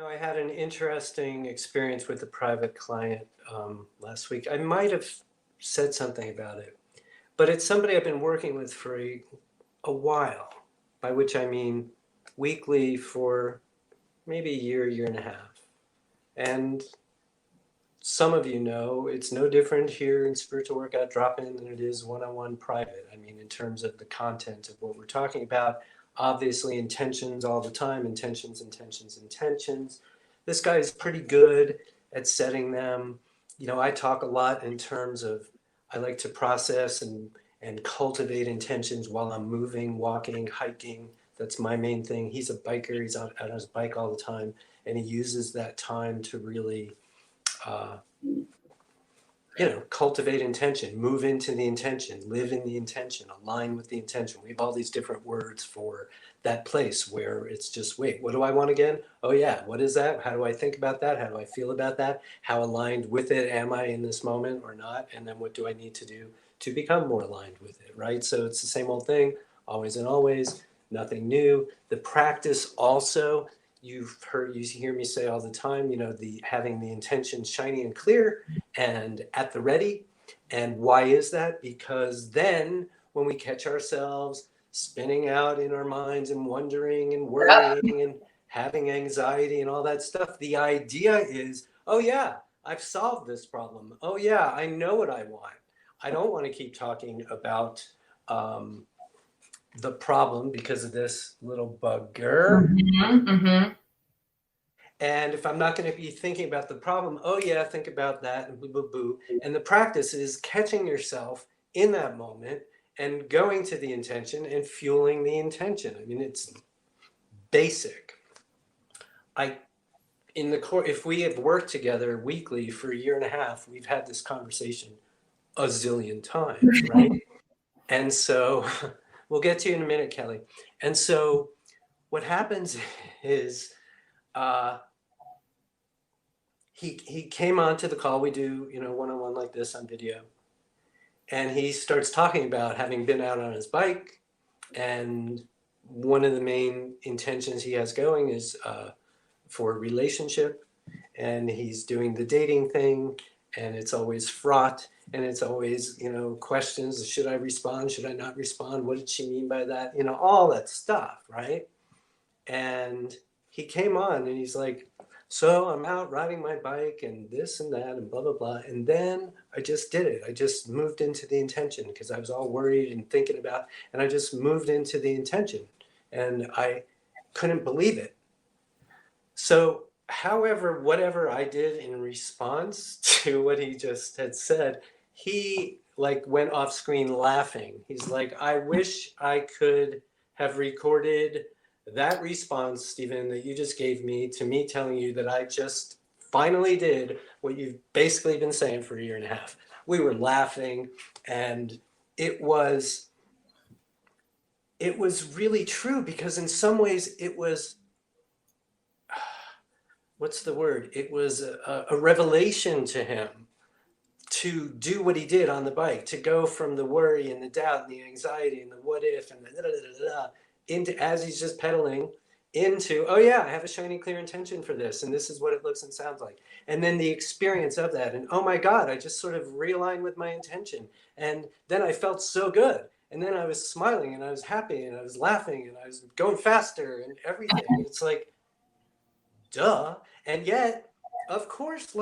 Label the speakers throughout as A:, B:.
A: I had an interesting experience with a private client last week. I might have said something about it, but it's somebody I've been working with for a while, by which I mean weekly for maybe a year, year and a half. And some of you know it's no different here in Spiritual Workout Drop-In than it is one-on-one private. I mean, in terms of the content of what we're talking about, obviously intentions all the time, intentions, intentions, intentions. This guy is pretty good at setting them. I talk a lot in terms of I like to process and cultivate intentions while I'm moving, walking, hiking. That's my main thing. He's a biker. He's out on his bike all the time, and he uses that time to really uh, cultivate intention, move into the intention, live in the intention, align with the intention. We have all these different words for that place where it's just, wait, what do I want again? Oh yeah, what is that? How do I think about that? How do I feel about that? How aligned with it am I in this moment or not? And then what do I need to do to become more aligned with it, right? So it's the same old thing, always and always, nothing new. The practice also, you hear me say all the time, the having the intention shiny and clear and at the ready. And why is that? Because then when we catch ourselves spinning out in our minds and wondering and worrying and having anxiety and all that stuff, the idea is, oh yeah, I've solved this problem. Oh yeah, I know what I want. I don't want to keep talking about the problem because of this little bugger.
B: Mm-hmm, mm-hmm.
A: And if I'm not going to be thinking about the problem, oh yeah, think about that and boo, boo, boo. And the practice is catching yourself in that moment and going to the intention and fueling the intention. I mean, it's basic. In the core, if we have worked together weekly for a year and a half, we've had this conversation a zillion times, right? And so we'll get to you in a minute, Kelly. And so what happens is, he came onto the call. We do, one-on-one like this on video. And he starts talking about having been out on his bike. And one of the main intentions he has going is for a relationship. And he's doing the dating thing. And it's always fraught. And it's always, questions. Should I respond? Should I not respond? What did she mean by that? All that stuff, right? And he came on and he's like, so I'm out riding my bike and this and that and blah, blah, blah. And then I just did it. I just moved into the intention because I was all worried and thinking about, and I just moved into the intention and I couldn't believe it. So, however, whatever I did in response to what he just had said, he like went off screen laughing. He's like, I wish I could have recorded that response, Stephen, that you just gave me to me telling you that I just finally did what you've basically been saying for a year and a half. We were laughing, and it was really true because in some ways it was, what's the word? It was a revelation to him to do what he did on the bike, to go from the worry and the doubt and the anxiety and the what if and the da, da, da, da, into, as he's just pedaling, into, oh yeah, I have a shiny clear intention for this and this is what it looks and sounds like. And then the experience of that, and oh my God, I just sort of realigned with my intention. And then I felt so good. And then I was smiling and I was happy and I was laughing and I was going faster and everything. It's like, duh. And yet, of course,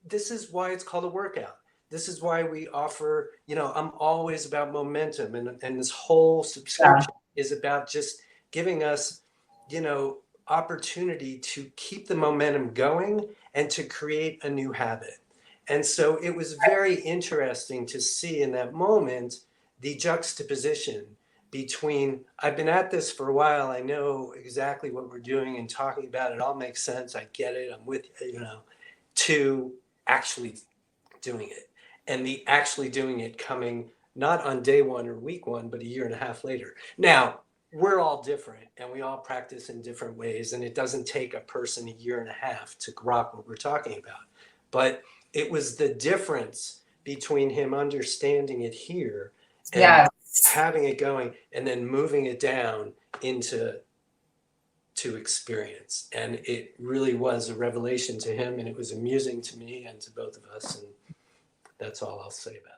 A: this is why it's called a workout. This is why we offer, I'm always about momentum, and this whole subscription is about just giving us, opportunity to keep the momentum going and to create a new habit. And so it was very interesting to see in that moment the juxtaposition between, I've been at this for a while, I know exactly what we're doing and talking about it all makes sense, I get it, I'm with you, to actually doing it. And the actually doing it coming not on day one or week one, but a year and a half later. Now, we're all different and we all practice in different ways, and it doesn't take a person a year and a half to grok what we're talking about. But it was the difference between him understanding it here and
B: Yes.
A: having it going and then moving it down into to experience. And it really was a revelation to him, and it was amusing to me and to both of us. And that's all I'll say about it.